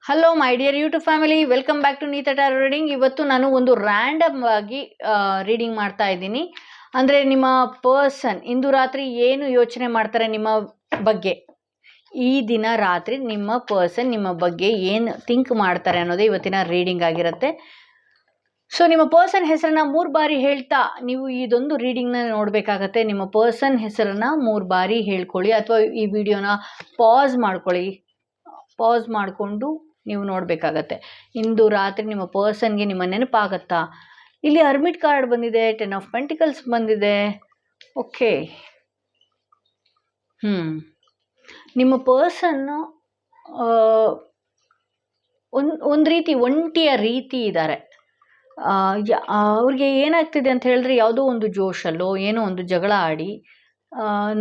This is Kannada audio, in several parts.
Hello my dear YouTube family, welcome back to Neeta tarot reading. ಇವತ್ತು ನಾನು ಒಂದು ರ್ಯಾಂಡಮ್ ಆಗಿ ರೀಡಿಂಗ್ ಮಾಡ್ತಾ ಇದ್ದೀನಿ. ಅಂದರೆ ನಿಮ್ಮ ಪರ್ಸನ್ ಇಂದು ರಾತ್ರಿ ಏನು ಯೋಚನೆ ಮಾಡ್ತಾರೆ ನಿಮ್ಮ ಬಗ್ಗೆ, ಈ ದಿನ ರಾತ್ರಿ ನಿಮ್ಮ ಪರ್ಸನ್ ನಿಮ್ಮ ಬಗ್ಗೆ ಏನು ಥಿಂಕ್ ಮಾಡ್ತಾರೆ ಅನ್ನೋದೇ ಇವತ್ತಿನ ರೀಡಿಂಗ್ ಆಗಿರುತ್ತೆ. ಸೊ ನಿಮ್ಮ ಪರ್ಸನ್ ಹೆಸರನ್ನ 3 ಬಾರಿ ಹೇಳ್ತಾ ನೀವು ಇದೊಂದು ರೀಡಿಂಗ್ನ ನೋಡಬೇಕಾಗತ್ತೆ. ನಿಮ್ಮ ಪರ್ಸನ್ ಹೆಸರನ್ನ 3 ಬಾರಿ ಹೇಳ್ಕೊಳ್ಳಿ, ಅಥವಾ ಈ ವಿಡಿಯೋನ ಪಾಸ್ ಮಾಡಿಕೊಂಡು ನೀವು ನೋಡಬೇಕಾಗತ್ತೆ. ಇಂದು ರಾತ್ರಿ ನಿಮ್ಮ ಪರ್ಸನ್ಗೆ ನಿಮ್ಮ ನೆನಪಾಗತ್ತಾ? ಇಲ್ಲಿ ಹರ್ಮಿಟ್ ಕಾರ್ಡ್ ಬಂದಿದೆ, 10 ಆಫ್ ಪೆಂಟಿಕಲ್ಸ್ ಬಂದಿದೆ. ಓಕೆ, ನಿಮ್ಮ ಪರ್ಸನ್ನು ಒಂದು ರೀತಿ ಒಂಟಿಯ ರೀತಿ ಇದ್ದಾರೆ. ಅವ್ರಿಗೆ ಏನಾಗ್ತಿದೆ ಅಂತ ಹೇಳಿದ್ರೆ, ಯಾವುದೋ ಒಂದು ಜೋಶಲ್ಲೋ ಏನೋ ಒಂದು ಜಗಳ ಆಡಿ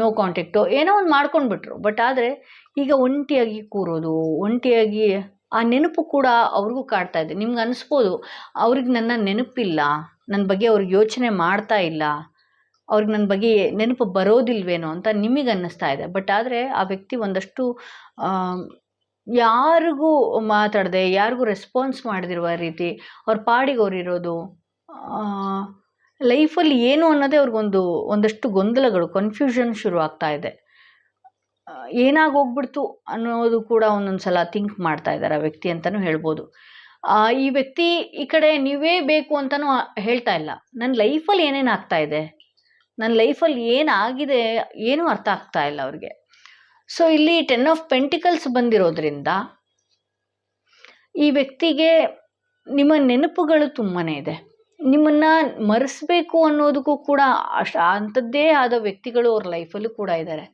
ನೋ ಕಾಂಟ್ಯಾಕ್ಟು ಏನೋ ಒಂದು ಮಾಡ್ಕೊಂಡ್ಬಿಟ್ರು. ಬಟ್ ಆದರೆ ಈಗ ಒಂಟಿಯಾಗಿ ಕೂರೋದು, ಒಂಟಿಯಾಗಿ ಆ ನೆನಪು ಕೂಡ ಅವ್ರಿಗೂ ಕಾಡ್ತಾ ಇದೆ. ನಿಮ್ಗೆ ಅನಿಸ್ಬೋದು, ಅವ್ರಿಗೆ ನನ್ನ ನೆನಪಿಲ್ಲ, ನನ್ನ ಬಗ್ಗೆ ಅವ್ರಿಗೆ ಯೋಚನೆ ಮಾಡ್ತಾ ಇಲ್ಲ, ಅವ್ರಿಗೆ ನನ್ನ ಬಗ್ಗೆ ನೆನಪು ಬರೋದಿಲ್ವೇನೋ ಅಂತ ನಿಮಗೆ ಅನ್ನಿಸ್ತಾ ಇದೆ. ಬಟ್ ಆದರೆ ಆ ವ್ಯಕ್ತಿ ಒಂದಷ್ಟು ಯಾರಿಗೂ ಮಾತಾಡದೆ, ಯಾರಿಗೂ ರೆಸ್ಪಾನ್ಸ್ ಮಾಡದಿರುವ ರೀತಿ ಅವ್ರ ಪಾಡಿಗೆ ಅವ್ರು ಇರೋದು, ಲೈಫಲ್ಲಿ ಏನು ಅನ್ನೋದೇ ಒಂದಷ್ಟು ಗೊಂದಲಗಳು, ಕನ್ಫ್ಯೂಷನ್ ಶುರು ಆಗ್ತಾ ಇದೆ. ಏನಾಗೋಗ್ಬಿಡ್ತು ಅನ್ನೋದು ಕೂಡ ಒಂದೊಂದು ಸಲ ಥಿಂಕ್ ಮಾಡ್ತಾ ಇದ್ದಾರೆ ಆ ವ್ಯಕ್ತಿ ಅಂತಲೂ ಹೇಳ್ಬೋದು. ಈ ವ್ಯಕ್ತಿ ಈ ಕಡೆ ನೀವೇ ಬೇಕು ಅಂತಲೂ ಹೇಳ್ತಾ ಇಲ್ಲ. ನನ್ನ ಲೈಫಲ್ಲಿ ಏನೇನು ಆಗ್ತಾ ಇದೆ, ನನ್ನ ಲೈಫಲ್ಲಿ ಏನಾಗಿದೆ ಏನೂ ಅರ್ಥ ಆಗ್ತಾ ಇಲ್ಲ ಅವ್ರಿಗೆ. ಸೊ ಇಲ್ಲಿ 10 ಆಫ್ ಪೆಂಟಿಕಲ್ಸ್ ಬಂದಿರೋದ್ರಿಂದ ಈ ವ್ಯಕ್ತಿಗೆ ನಿಮ್ಮ ನೆನಪುಗಳು ತುಂಬಾ ಇದೆ. ನಿಮ್ಮನ್ನು ಮರೆಸ್ಬೇಕು ಅನ್ನೋದಕ್ಕೂ ಕೂಡ ಅಂಥದ್ದೇ ಆದ ವ್ಯಕ್ತಿಗಳು ಅವ್ರ ಲೈಫಲ್ಲೂ ಕೂಡ ಇದ್ದಾರೆ.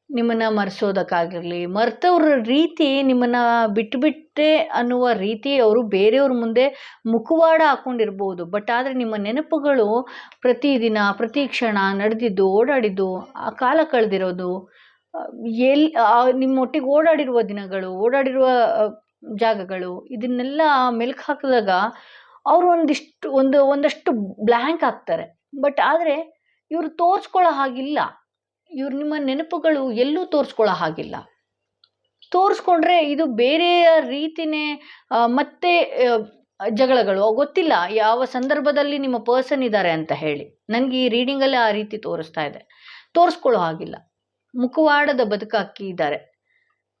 ನಿಮ್ಮನ್ನು ಮರೆಸೋದಕ್ಕಾಗಿರಲಿ, ಮರ್ತವ್ರ ರೀತಿ, ನಿಮ್ಮನ್ನು ಬಿಟ್ಟುಬಿಟ್ಟೆ ಅನ್ನುವ ರೀತಿ ಅವರು ಬೇರೆಯವ್ರ ಮುಂದೆ ಮುಖವಾಡ ಹಾಕ್ಕೊಂಡಿರ್ಬೋದು. ಬಟ್ ಆದರೆ ನಿಮ್ಮ ನೆನಪುಗಳು ಪ್ರತಿದಿನ ಪ್ರತಿ ಕ್ಷಣ ನಡೆದಿದ್ದು, ಓಡಾಡಿದ್ದು, ಆ ಕಾಲ ಕಳೆದಿರೋದು, ನಿಮ್ಮೊಟ್ಟಿಗೆ ಓಡಾಡಿರುವ ದಿನಗಳು, ಓಡಾಡಿರುವ ಜಾಗಗಳು, ಇದನ್ನೆಲ್ಲ ಮೆಲುಕು ಹಾಕಿದಾಗ ಅವರು ಒಂದಷ್ಟು ಬ್ಲ್ಯಾಂಕ್ ಆಗ್ತಾರೆ. ಬಟ್ ಆದರೆ ಇವರು ತೋರಿಸ್ಕೊಳ್ಳೋ ಹಾಗಿಲ್ಲ. ಇವ್ರು ನಿಮ್ಮ ನೆನಪುಗಳು ಎಲ್ಲೂ ತೋರಿಸ್ಕೊಳ್ಳೋ ಹಾಗಿಲ್ಲ. ತೋರಿಸ್ಕೊಂಡ್ರೆ ಇದು ಬೇರೆಯ ರೀತಿಯೇ ಮತ್ತೆ ಜಗಳಗಳು, ಗೊತ್ತಿಲ್ಲ ಯಾವ ಸಂದರ್ಭದಲ್ಲಿ ನಿಮ್ಮ ಪರ್ಸನ್ ಇದ್ದಾರೆ ಅಂತ ಹೇಳಿ. ನನಗೆ ಈ ರೀಡಿಂಗಲ್ಲಿ ಆ ರೀತಿ ತೋರಿಸ್ತಾ ಇದೆ. ತೋರಿಸ್ಕೊಳ್ಳೋ ಹಾಗಿಲ್ಲ, ಮುಖವಾಡದ ಬದುಕಾಕಿ ಇದ್ದಾರೆ.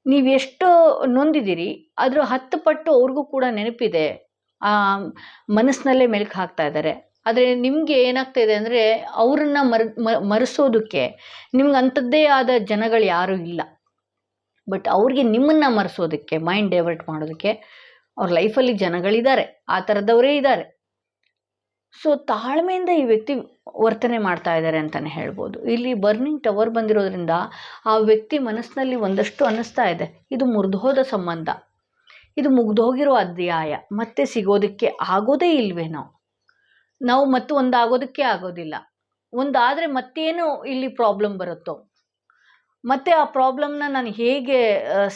ನೀವು ಎಷ್ಟು ನೊಂದಿದ್ದೀರಿ ಅದರ 10 ಪಟ್ಟು ಅವ್ರಿಗೂ ಕೂಡ ನೆನಪಿದೆ. ಮನಸ್ಸಿನಲ್ಲೇ ಮೆಲುಕು ಹಾಕ್ತಾ ಇದ್ದಾರೆ. ಆದರೆ ನಿಮಗೆ ಏನಾಗ್ತಾ ಇದೆ ಅಂದರೆ, ಅವ್ರನ್ನ ಮರೆಸೋದಕ್ಕೆ ನಿಮ್ಗೆ ಅಂಥದ್ದೇ ಆದ ಜನಗಳು ಯಾರೂ ಇಲ್ಲ. ಬಟ್ ಅವ್ರಿಗೆ ನಿಮ್ಮನ್ನು ಮರೆಸೋದಕ್ಕೆ, ಮೈಂಡ್ ಡೈವರ್ಟ್ ಮಾಡೋದಕ್ಕೆ ಅವ್ರ ಲೈಫಲ್ಲಿ ಜನಗಳಿದ್ದಾರೆ, ಆ ಥರದವರೇ ಇದ್ದಾರೆ. ಸೊ ತಾಳ್ಮೆಯಿಂದ ಈ ವ್ಯಕ್ತಿ ವರ್ತನೆ ಮಾಡ್ತಾ ಇದ್ದಾರೆ ಅಂತಲೇ ಹೇಳ್ಬೋದು. ಇಲ್ಲಿ ಬರ್ನಿಂಗ್ ಟವರ್ ಬಂದಿರೋದ್ರಿಂದ ಆ ವ್ಯಕ್ತಿ ಮನಸ್ಸಿನಲ್ಲಿ ಒಂದಷ್ಟು ಅನ್ನಿಸ್ತಾ ಇದೆ, ಇದು ಮುರಿದೋದ ಸಂಬಂಧ, ಇದು ಮುಗ್ದೋಗಿರೋ ಅಧ್ಯಾಯ, ಮತ್ತೆ ಸಿಗೋದಕ್ಕೆ ಆಗೋದೇ ಇಲ್ವೇನೋ, ನಾವು ಮತ್ತೆ ಒಂದಾಗೋದಕ್ಕೆ ಆಗೋದಿಲ್ಲ, ಒಂದಾದರೆ ಮತ್ತೇನು ಇಲ್ಲಿ ಪ್ರಾಬ್ಲಮ್ ಬರುತ್ತೋ, ಮತ್ತು ಆ ಪ್ರಾಬ್ಲಮ್ನ ನಾನು ಹೇಗೆ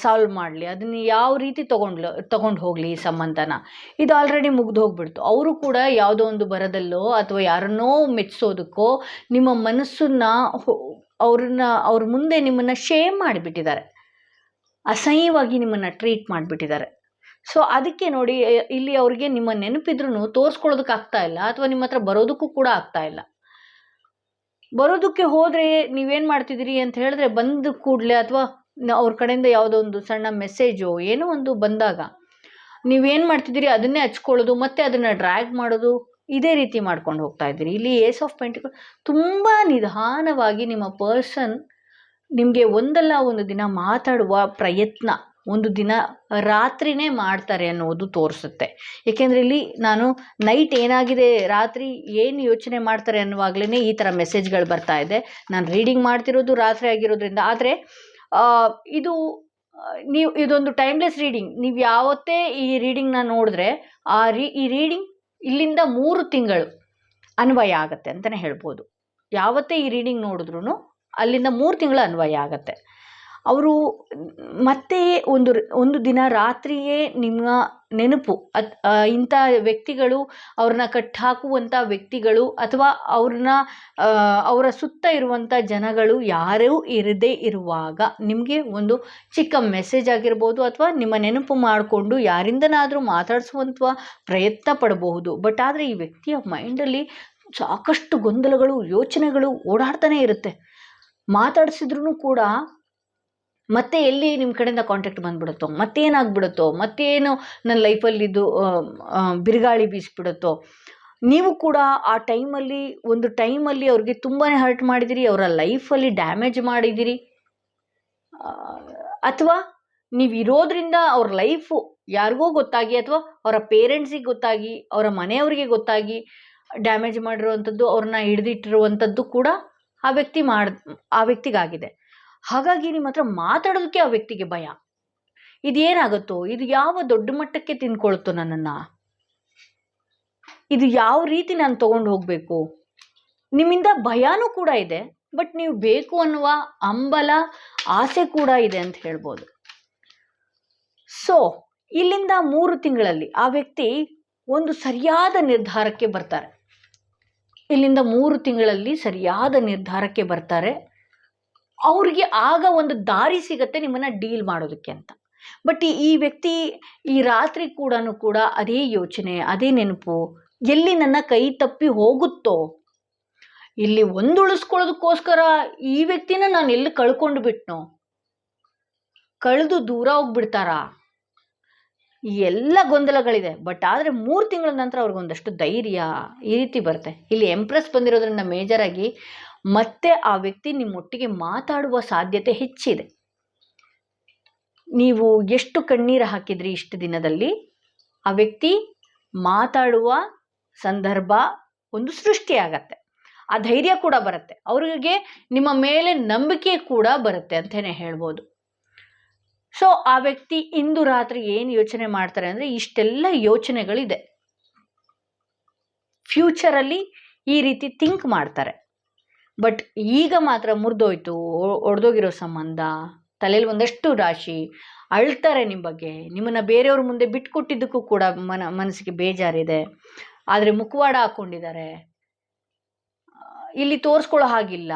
ಸಾಲ್ವ್ ಮಾಡಲಿ, ಅದನ್ನು ಯಾವ ರೀತಿ ತಗೊಂಡು ಹೋಗಲಿ ಈ ಸಂಬಂಧನ, ಇದು ಆಲ್ರೆಡಿ ಮುಗ್ದು ಹೋಗ್ಬಿಡ್ತು. ಅವರು ಕೂಡ ಯಾವುದೋ ಒಂದು ಬರದಲ್ಲೋ ಅಥವಾ ಯಾರನ್ನೋ ಮೆಚ್ಚಿಸೋದಕ್ಕೋ ನಿಮ್ಮ ಮನಸ್ಸನ್ನು ಅವ್ರ ಮುಂದೆ ನಿಮ್ಮನ್ನು ಶೇಮ್ ಮಾಡಿಬಿಟ್ಟಿದ್ದಾರೆ, ಅಸಹ್ಯವಾಗಿ ನಿಮ್ಮನ್ನು ಟ್ರೀಟ್ ಮಾಡಿಬಿಟ್ಟಿದ್ದಾರೆ. ಸೊ ಅದಕ್ಕೆ ನೋಡಿ, ಇಲ್ಲಿ ಅವ್ರಿಗೆ ನಿಮ್ಮ ನೆನಪಿದ್ರೂ ತೋರಿಸ್ಕೊಳ್ಳೋದಕ್ಕೆ ಆಗ್ತಾ ಇಲ್ಲ, ಅಥವಾ ನಿಮ್ಮ ಹತ್ರ ಬರೋದಕ್ಕೂ ಕೂಡ ಆಗ್ತಾ ಇಲ್ಲ. ಬರೋದಕ್ಕೆ ಹೋದರೆ ನೀವೇನು ಮಾಡ್ತಿದ್ದೀರಿ ಅಂತ ಹೇಳಿದ್ರೆ, ಬಂದ ಕೂಡಲೇ ಅಥವಾ ಅವ್ರ ಕಡೆಯಿಂದ ಯಾವುದೋ ಒಂದು ಸಣ್ಣ ಮೆಸೇಜೋ ಏನೋ ಒಂದು ಬಂದಾಗ ನೀವೇನು ಮಾಡ್ತಿದ್ದೀರಿ ಅದನ್ನೇ ಹಚ್ಕೊಳ್ಳೋದು, ಮತ್ತು ಅದನ್ನು ಡ್ರ್ಯಾಗ್ ಮಾಡೋದು, ಇದೇ ರೀತಿ ಮಾಡ್ಕೊಂಡು ಹೋಗ್ತಾ ಇದ್ದೀರಿ. ಇಲ್ಲಿ ಏಸ್ ಆಫ್ ಪೆಂಟಿಕಲ್ ತುಂಬ ನಿಧಾನವಾಗಿ ನಿಮ್ಮ ಪರ್ಸನ್ ನಿಮಗೆ ಒಂದಲ್ಲ ಒಂದು ದಿನ ಮಾತಾಡುವ ಪ್ರಯತ್ನ, ಒಂದು ದಿನ ರಾತ್ರಿನೇ ಮಾಡ್ತಾರೆ ಅನ್ನೋದು ತೋರಿಸುತ್ತೆ. ಏಕೆಂದರೆ ಇಲ್ಲಿ ನಾನು ನೈಟ್ ಏನಾಗಿದೆ, ರಾತ್ರಿ ಏನು ಯೋಚನೆ ಮಾಡ್ತಾರೆ ಅನ್ನುವಾಗಲೇ ಈ ಥರ ಮೆಸೇಜ್ಗಳು ಬರ್ತಾ ಇದೆ. ನಾನು ರೀಡಿಂಗ್ ಮಾಡ್ತಿರೋದು ರಾತ್ರಿ ಆಗಿರೋದ್ರಿಂದ. ಆದರೆ ಇದೊಂದು ಟೈಮ್ಲೆಸ್ ರೀಡಿಂಗ್. ನೀವು ಯಾವತ್ತೇ ಈ ರೀಡಿಂಗ್ನ ನೋಡಿದ್ರೆ ಈ ರೀಡಿಂಗ್ ಇಲ್ಲಿಂದ 3 ತಿಂಗಳು ಅನ್ವಯ ಆಗುತ್ತೆ ಅಂತಲೇ ಹೇಳ್ಬೋದು. ಯಾವತ್ತೇ ಈ ರೀಡಿಂಗ್ ನೋಡಿದ್ರೂ ಅಲ್ಲಿಂದ 3 ತಿಂಗಳು ಅನ್ವಯ ಆಗುತ್ತೆ. ಅವರು ಮತ್ತೆ ಒಂದು ದಿನ ರಾತ್ರಿಯೇ ನಿಮ್ಮ ನೆನಪು ಇಂಥ ವ್ಯಕ್ತಿಗಳು, ಅವ್ರನ್ನ ಕಟ್ಟಾಕುವಂಥ ವ್ಯಕ್ತಿಗಳು ಅಥವಾ ಅವರ ಸುತ್ತ ಇರುವಂಥ ಜನಗಳು ಯಾರೂ ಇರದೇ ಇರುವಾಗ ನಿಮಗೆ ಒಂದು ಚಿಕ್ಕ ಮೆಸೇಜ್ ಆಗಿರ್ಬೋದು ಅಥವಾ ನಿಮ್ಮ ನೆನಪು ಮಾಡಿಕೊಂಡು ಯಾರಿಂದನಾದರೂ ಮಾತಾಡಿಸುವಂಥ ಪ್ರಯತ್ನ ಪಡಬಹುದು. ಬಟ್ ಆದರೆ ಈ ವ್ಯಕ್ತಿಯ ಮೈಂಡಲ್ಲಿ ಸಾಕಷ್ಟು ಗೊಂದಲಗಳು, ಯೋಚನೆಗಳು ಓಡಾಡ್ತಾನೆ ಇರುತ್ತೆ. ಮಾತಾಡಿಸಿದ್ರೂ ಕೂಡ ಮತ್ತೆ ಎಲ್ಲಿ ನಿಮ್ಮ ಕಡೆಯಿಂದ ಕಾಂಟ್ಯಾಕ್ಟ್ ಬಂದ್ಬಿಡುತ್ತೋ, ಮತ್ತೇನಾಗ್ಬಿಡುತ್ತೋ, ಮತ್ತೇನು ನನ್ನ ಲೈಫಲ್ಲಿದ್ದು ಬಿರುಗಾಳಿ ಬೀಸಿಬಿಡುತ್ತೋ. ನೀವು ಕೂಡ ಆ ಟೈಮಲ್ಲಿ ಅವ್ರಿಗೆ ತುಂಬಾ ಹರ್ಟ್ ಮಾಡಿದಿರಿ, ಅವರ ಲೈಫಲ್ಲಿ ಡ್ಯಾಮೇಜ್ ಮಾಡಿದಿರಿ. ಅಥವಾ ನೀವು ಇರೋದ್ರಿಂದ ಅವ್ರ ಲೈಫು ಯಾರಿಗೋ ಗೊತ್ತಾಗಿ ಅಥವಾ ಅವರ ಪೇರೆಂಟ್ಸಿಗೆ ಗೊತ್ತಾಗಿ, ಅವರ ಮನೆಯವರಿಗೆ ಗೊತ್ತಾಗಿ ಡ್ಯಾಮೇಜ್ ಮಾಡಿರುವಂಥದ್ದು, ಅವ್ರನ್ನ ಹಿಡಿದಿಟ್ಟಿರುವಂಥದ್ದು ಕೂಡ ಆ ವ್ಯಕ್ತಿಗಾಗಿದೆ. ಹಾಗಾಗಿ ನಿಮ್ಮ ಹತ್ರ ಮಾತಾಡೋದಕ್ಕೆ ಆ ವ್ಯಕ್ತಿಗೆ ಭಯ. ಇದೇನಾಗುತ್ತೋ, ಇದು ಯಾವ ದೊಡ್ಡ ಮಟ್ಟಕ್ಕೆ ತಿನ್ಕೊಳ್ತೋ ನನ್ನನ್ನು, ಇದು ಯಾವ ರೀತಿ ನಾನು ತಗೊಂಡು ಹೋಗಬೇಕು, ನಿಮ್ಮಿಂದ ಭಯನೂ ಕೂಡ ಇದೆ. ಬಟ್ ನೀವು ಬೇಕು ಅನ್ನುವ ಹಂಬಲ, ಆಸೆ ಕೂಡ ಇದೆ ಅಂತ ಹೇಳ್ಬೋದು. ಸೊ ಇಲ್ಲಿಂದ 3 ತಿಂಗಳಲ್ಲಿ ಆ ವ್ಯಕ್ತಿ ಒಂದು ಸರಿಯಾದ ನಿರ್ಧಾರಕ್ಕೆ ಬರ್ತಾರೆ. ಇಲ್ಲಿಂದ 3 ತಿಂಗಳಲ್ಲಿ ಸರಿಯಾದ ನಿರ್ಧಾರಕ್ಕೆ ಬರ್ತಾರೆ. ಅವ್ರಿಗೆ ಆಗ ಒಂದು ದಾರಿ ಸಿಗತ್ತೆ ನಿಮ್ಮನ್ನ ಡೀಲ್ ಮಾಡೋದಕ್ಕೆ ಅಂತ. ಬಟ್ ಈ ವ್ಯಕ್ತಿ ಈ ರಾತ್ರಿ ಕೂಡ ಅದೇ ಯೋಚನೆ, ಅದೇ ನೆನಪು, ಎಲ್ಲಿ ನನ್ನ ಕೈ ತಪ್ಪಿ ಹೋಗುತ್ತೋ, ಇಲ್ಲಿ ಒಂದು ಉಳಿಸ್ಕೊಳ್ಳೋದಕ್ಕೋಸ್ಕರ ಈ ವ್ಯಕ್ತಿನ ನಾನು ಎಲ್ಲಿ ಕಳ್ಕೊಂಡು ಬಿಟ್ನೋ, ಕಳೆದು ದೂರ ಹೋಗ್ಬಿಡ್ತಾರಾ, ಈ ಎಲ್ಲ ಗೊಂದಲಗಳಿದೆ. ಬಟ್ ಆದರೆ 3 ತಿಂಗಳ ನಂತರ ಅವ್ರಿಗೊಂದಷ್ಟು ಧೈರ್ಯ ಈ ರೀತಿ ಬರುತ್ತೆ. ಇಲ್ಲಿ ಎಂಪ್ರೆಸ್ ಬಂದಿರೋದ್ರಿಂದ ಮೇಜರಾಗಿ ಮತ್ತೆ ಆ ವ್ಯಕ್ತಿ ನಿಮ್ಮೊಟ್ಟಿಗೆ ಮಾತಾಡುವ ಸಾಧ್ಯತೆ ಹೆಚ್ಚಿದೆ. ನೀವು ಎಷ್ಟು ಕಣ್ಣೀರು ಹಾಕಿದ್ರಿ ಇಷ್ಟು ದಿನದಲ್ಲಿ, ಆ ವ್ಯಕ್ತಿ ಮಾತಾಡುವ ಸಂದರ್ಭ ಒಂದು ಸೃಷ್ಟಿಯಾಗತ್ತೆ. ಆ ಧೈರ್ಯ ಕೂಡ ಬರುತ್ತೆ, ಅವ್ರಿಗೆ ನಿಮ್ಮ ಮೇಲೆ ನಂಬಿಕೆ ಕೂಡ ಬರುತ್ತೆ ಅಂತಲೇ ಹೇಳ್ಬೋದು. ಸೊ ಆ ವ್ಯಕ್ತಿ ಇಂದು ರಾತ್ರಿ ಏನು ಯೋಚನೆ ಮಾಡ್ತಾರೆ ಅಂದರೆ, ಇಷ್ಟೆಲ್ಲ ಯೋಚನೆಗಳಿದೆ, ಫ್ಯೂಚರಲ್ಲಿ ಈ ರೀತಿ ಥಿಂಕ್ ಮಾಡ್ತಾರೆ. ಬಟ್ ಈಗ ಮಾತ್ರ ಮುರಿದೋಯ್ತು, ಒಡೆದೋಗಿರೋ ಸಂಬಂಧ, ತಲೆಯಲ್ಲಿ ಒಂದಷ್ಟು ರಾಶಿ, ಅಳ್ತಾರೆ ನಿಮ್ಮ ಬಗ್ಗೆ. ನಿಮ್ಮನ್ನು ಬೇರೆಯವ್ರ ಮುಂದೆ ಬಿಟ್ಕೊಟ್ಟಿದ್ದಕ್ಕೂ ಕೂಡ ಮನಸ್ಸಿಗೆ ಬೇಜಾರಿದೆ. ಆದರೆ ಮುಖವಾಡ ಹಾಕ್ಕೊಂಡಿದ್ದಾರೆ, ಇಲ್ಲಿ ತೋರಿಸ್ಕೊಳ್ಳೋ ಹಾಗಿಲ್ಲ,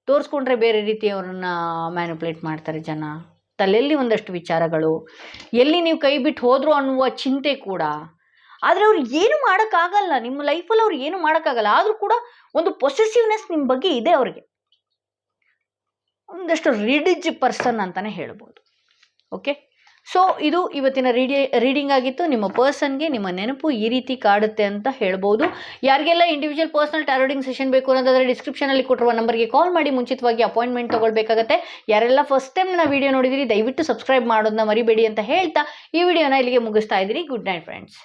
ತೋರಿಸ್ಕೊಂಡ್ರೆ ಬೇರೆ ರೀತಿ ಅವ್ರನ್ನ ಮ್ಯಾನಿಪುಲೇಟ್ ಮಾಡ್ತಾರೆ ಜನ. ತಲೆಯಲ್ಲಿ ಒಂದಷ್ಟು ವಿಚಾರಗಳು, ಎಲ್ಲಿ ನೀವು ಕೈ ಬಿಟ್ಟು ಹೋದ್ರು ಅನ್ನುವ ಚಿಂತೆ ಕೂಡ. ಆದರೆ ಅವ್ರು ಏನು ಮಾಡೋಕ್ಕಾಗಲ್ಲ, ನಿಮ್ಮ ಲೈಫಲ್ಲಿ ಅವ್ರು ಏನು ಮಾಡೋಕ್ಕಾಗಲ್ಲ. ಆದರೂ ಕೂಡ ಒಂದು ಪೊಸೆಸಿವ್ನೆಸ್ ನಿಮ್ಮ ಬಗ್ಗೆ ಇದೆ ಅವ್ರಿಗೆ. ಒಂದಷ್ಟು ರಿಡಿಜ್ ಪರ್ಸನ್ ಅಂತಲೇ ಹೇಳ್ಬೋದು. ಓಕೆ, ಸೊ ಇದು ಇವತ್ತಿನ ರೀಡಿಂಗ್ ಆಗಿತ್ತು. ನಿಮ್ಮ ಪರ್ಸನ್ಗೆ ನಿಮ್ಮ ನೆನಪು ಈ ರೀತಿ ಕಾಡುತ್ತೆ ಅಂತ ಹೇಳ್ಬೋದು. ಯಾರಿಗೆಲ್ಲ ಇಂಡಿವಿಜುವಲ್ ಪರ್ಸನಲ್ ಟಾರೋಡಿಂಗ್ ಸೆಷನ್ ಬೇಕು ಅನ್ನೋದಾದರೆ ಡಿಸ್ಕ್ರಿಪ್ಷನಲ್ಲಿ ಕೊಟ್ಟಿರುವ ನಂಬರ್ಗೆ ಕಾಲ್ ಮಾಡಿ ಮುಂಚಿತವಾಗಿ ಅಪಾಯಿಂಟ್ಮೆಂಟ್ ತೊಗೊಳ್ಬೇಕಾಗತ್ತೆ. ಯಾರೆಲ್ಲ ಫಸ್ಟ್ ಟೈಮ್ ನನ್ನ ವಿಡಿಯೋ ನೋಡಿದಿರಿ ದಯವಿಟ್ಟು ಸಬ್ಸ್ಕ್ರೈಬ್ ಮಾಡೋದನ್ನ ಮರಿಬೇಡಿ ಅಂತ ಹೇಳ್ತಾ ಈ ವಿಡಿಯೋನ ಇಲ್ಲಿಗೆ ಮುಗಿಸ್ತಾ ಇದ್ದೀರಿ. Good night friends.